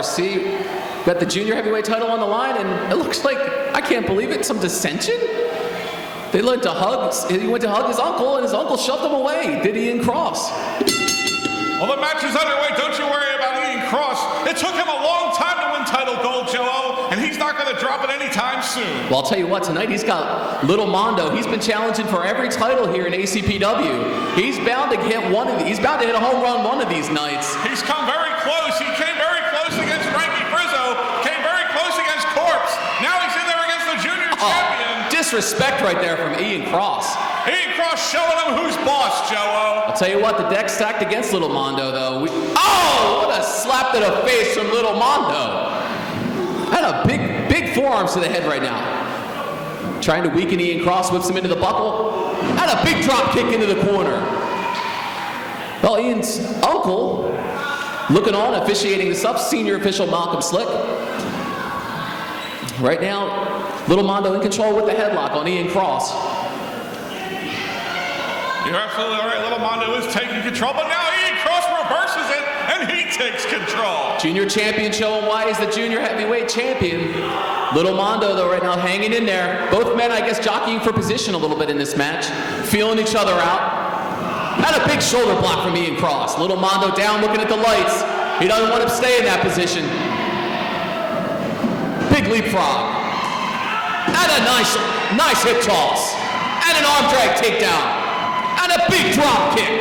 RC. Got the junior heavyweight title on the line, and it looks like, I can't believe it, some dissension? He went to hug his uncle, and his uncle shoved him away. Did Ian Cross? Well, the match is underway. Don't you worry about Ian Cross. It took him a long time to win title gold, Joe, and he's not going to drop it anytime soon. Well, I'll tell you what, tonight he's got Little Mondo. He's been challenging for every title here in ACPW. He's bound to hit he's bound to hit a home run one of these nights. He's come very close. He came very close against Frankie Frizzo, came very close against Corpse. Now he's in there against the junior champion. Disrespect right there from Ian Cross. Ian Cross showing him who's boss, Joe. I'll tell you what, the deck's stacked against Little Mondo, though. What a slap to the face from Little Mondo. And a big forearms to the head right now. Trying to weaken Ian Cross, whips him into the buckle. And a big drop kick into the corner. Well, Ian's uncle, looking on, officiating this up, senior official Malcolm Slick. Right now, Little Mondo in control with the headlock on Ian Cross. You're absolutely right. Little Mondo is taking control, but now Ian Cross reverses it, and he takes control. Junior champion showing why he's the junior heavyweight champion. Little Mondo, though, right now hanging in there. Both men, I guess, jockeying for position a little bit in this match, feeling each other out. And a big shoulder block from Ian Cross. Little Mondo down, looking at the lights. He doesn't want to stay in that position. Big leapfrog. And a nice hip toss. And an arm drag takedown. And a big drop kick.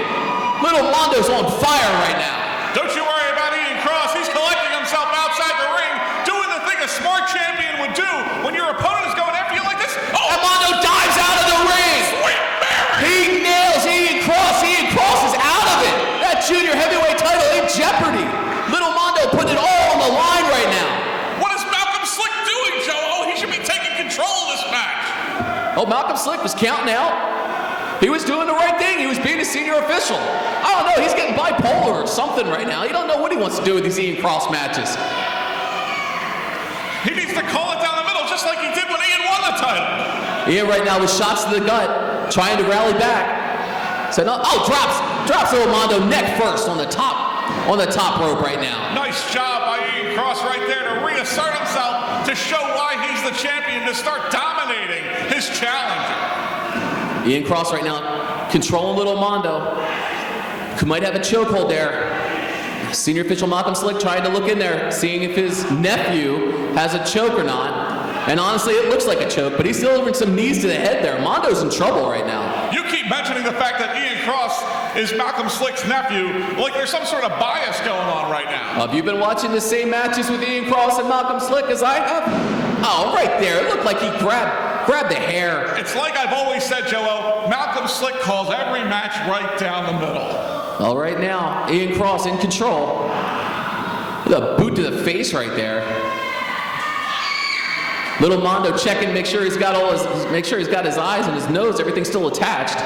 Little Mondo's on fire right now. Don't you worry about Ian Cross. He's collecting himself outside the ring, doing the thing a smart champion would do when your opponent is going after you like this. Oh! And Mondo dives out of the ring. Sweet Mary! He nails Ian Cross. Ian Cross is out of it. That junior heavyweight title in jeopardy. Little Mondo putting it all on the line right now. What is Malcolm Slick doing, Joe? Oh, he should be taking control of this match. Oh, Malcolm Slick was counting out. He was doing the right thing. He was being a senior official. I don't know. He's getting bipolar or something right now. He don't know what he wants to do with these Ian Cross matches. He needs to call it down the middle just like he did when Ian won the title. Ian right now with shots to the gut, trying to rally back. So no, drops Little Mondo neck first on the top rope right now. Nice job by Ian Cross right there to reassert himself, to show why he's the champion, to start dominating his challenger. Ian Cross right now controlling Little Mondo. Might have a chokehold there. Senior official Malcolm Slick trying to look in there, seeing if his nephew has a choke or not. And honestly, it looks like a choke, but he's delivering some knees to the head there. Mondo's in trouble right now. You keep mentioning the fact that Ian Cross is Malcolm Slick's nephew, like there's some sort of bias going on right now. Have you been watching the same matches with Ian Cross and Malcolm Slick as I have? Oh, right there. It looked like he grabbed the hair. It's like I've always said, Joel, Malcolm Slick calls every match right down the middle. Well, right now, Ian Cross in control. With a boot to the face right there. Little Mondo checking, make sure he's got his eyes and his nose, everything's still attached.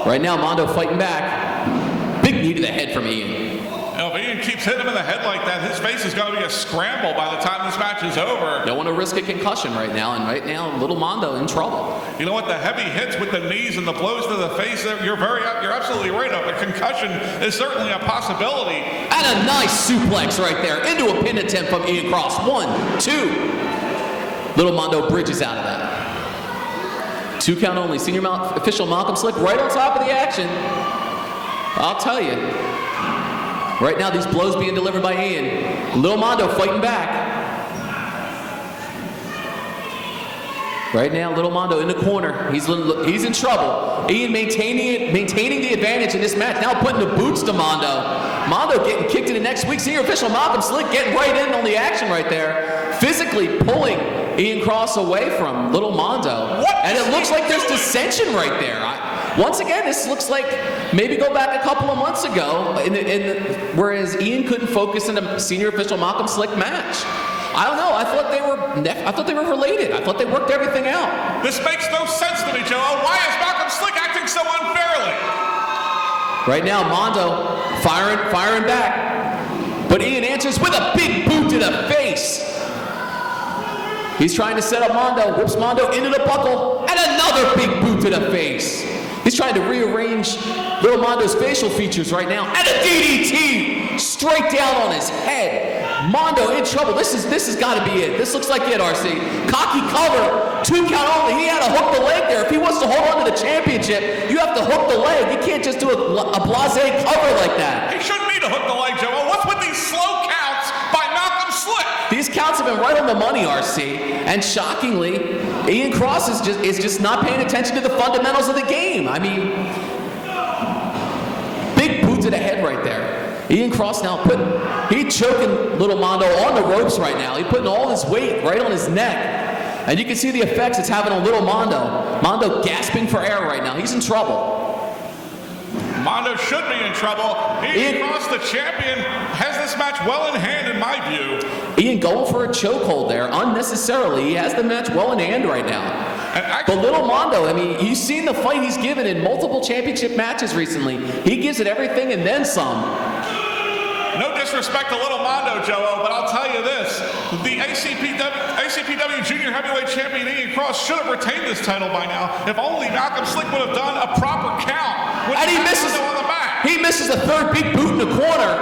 Right now, Mondo fighting back. Big knee to the head from Ian. If Ian keeps hitting him in the head like that, his face is going to be a scramble by the time this match is over. Don't want to risk a concussion right now, and right now, Little Mondo in trouble. You know what? The heavy hits with the knees and the blows to the face, you're absolutely right. A concussion is certainly a possibility. And a nice suplex right there into a pin attempt from Ian Cross. 1, 2. Little Mondo bridges out of that. 2 count only. Senior official Malcolm Slick right on top of the action. I'll tell you. Right now, these blows being delivered by Ian. Little Mondo fighting back. Right now, Little Mondo in the corner. He's in trouble. Ian maintaining the advantage in this match. Now putting the boots to Mondo. Mondo getting kicked into next week. Senior official Malcolm Slick getting right in on the action right there. Physically pulling Ian Cross away from Little Mondo. And it looks like there's dissension right there. Once again, this looks like maybe go back a couple of months ago, whereas Ian couldn't focus in a senior official Malcolm Slick match. I don't know. I thought they were related. I thought they worked everything out. This makes no sense to me, Joe. Why is Malcolm Slick acting so unfairly? Right now, Mondo firing back, but Ian answers with a big boot to the face. He's trying to set up Mondo, whips Mondo into the buckle, and another big boot to the face. He's trying to rearrange Little Mondo's facial features right now. And a DDT straight down on his head. Mondo in trouble. This has got to be it. This looks like it, RC. Cocky cover, 2 count only. He had to hook the leg there. If he wants to hold on to the championship, you have to hook the leg. You can't just do a blasé cover like that. He shouldn't need to hook the leg, Joe. What's with these slow counts by Malcolm Slick? These counts have been right on the money, RC. And shockingly, Ian Cross is just not paying attention to the fundamentals of the game. I mean, big boot to the head right there. Ian Cross now he's choking Little Mondo on the ropes right now. He's putting all his weight right on his neck. And you can see the effects it's having on Little Mondo. Mondo gasping for air right now. He's in trouble. Mondo should be in trouble. Ian Cross, the champion, has this match well in hand in my view. Ian going for a chokehold there unnecessarily. He has the match well in hand right now. But Little Mondo, I mean, you've seen the fight he's given in multiple championship matches recently. He gives it everything and then some. No disrespect to Little Mondo, Joe, but I'll tell you this. The ACPW Junior Heavyweight Champion Ian Cross should have retained this title by now. If only Malcolm Slick would have done a proper count. And he misses on the back. He misses the third big boot in the corner.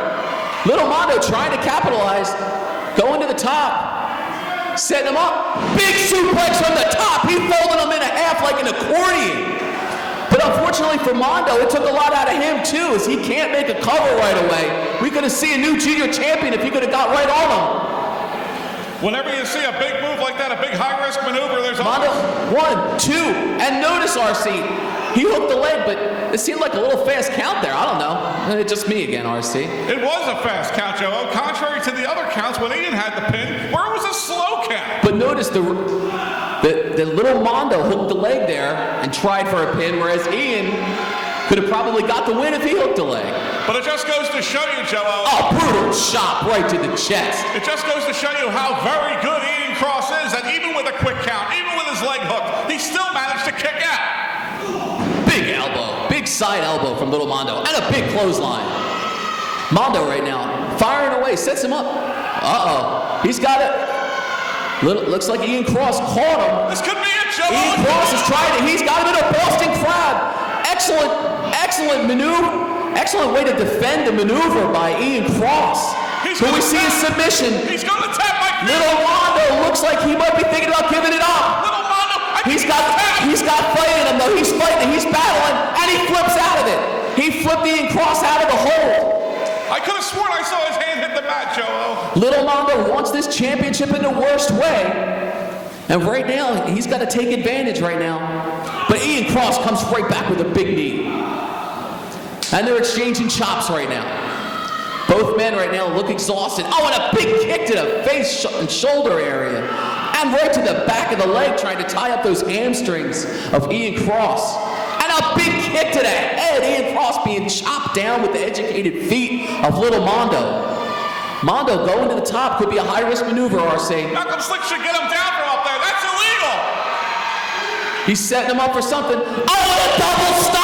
Little Mondo trying to capitalize. Going to the top. Setting him up. Big suplex from the top. He folded him in half like an accordion. But unfortunately for Mondo, it took a lot out of him too, as he can't make a cover right away. We could have seen a new junior champion if he could have got right on him. Whenever you see a big move like that, a big high-risk maneuver, there's Mondo, 1, 2, and notice, RC, he hooked the leg, but it seemed like a little fast count there. I don't know. It's just me again, RC. It was a fast count, Joe. Contrary to the other counts when Ian had the pin, where it was a slow count. But notice the Little Mondo hooked the leg there and tried for a pin, whereas Ian could have probably got the win if he hooked the leg. But it just goes to show you, Joe. A brutal shot right to the chest. It just goes to show you how very good Ian Cross is, that even with a quick count, even with his leg hooked, he still managed to kick out. Big elbow, big side elbow from Little Mondo, and a big clothesline. Mondo right now, firing away, sets him up. Uh-oh, he's got it. Looks like Ian Cross caught him. This could be it, Joe. Ian Cross is trying it. He's got him in a Boston crab. Excellent maneuver. Excellent way to defend the maneuver by Ian Cross. Who we see in submission. He's going to tap my feet. Little Mondo looks like he might be thinking about giving it up. Little Mondo, He's got fight in him though. He's fighting, he's battling, and he flips out of it. He flipped Ian Cross out of the hold. I could have sworn I saw his hand hit the mat, Joe. Little Mondo wants this championship in the worst way. And right now, he's got to take advantage right now. But Ian Cross comes right back with a big knee. And they're exchanging chops right now. Both men right now look exhausted. Oh, and a big kick to the face and shoulder area. And right to the back of the leg, trying to tie up those hamstrings of Ian Cross. And a big kick to the head. Ian Cross being chopped down with the educated feet of Little Mondo. Mondo going to the top could be a high-risk maneuver, RC. Malcolm Slick should get him down from up there. That's illegal. He's setting him up for something. Oh, a double stop!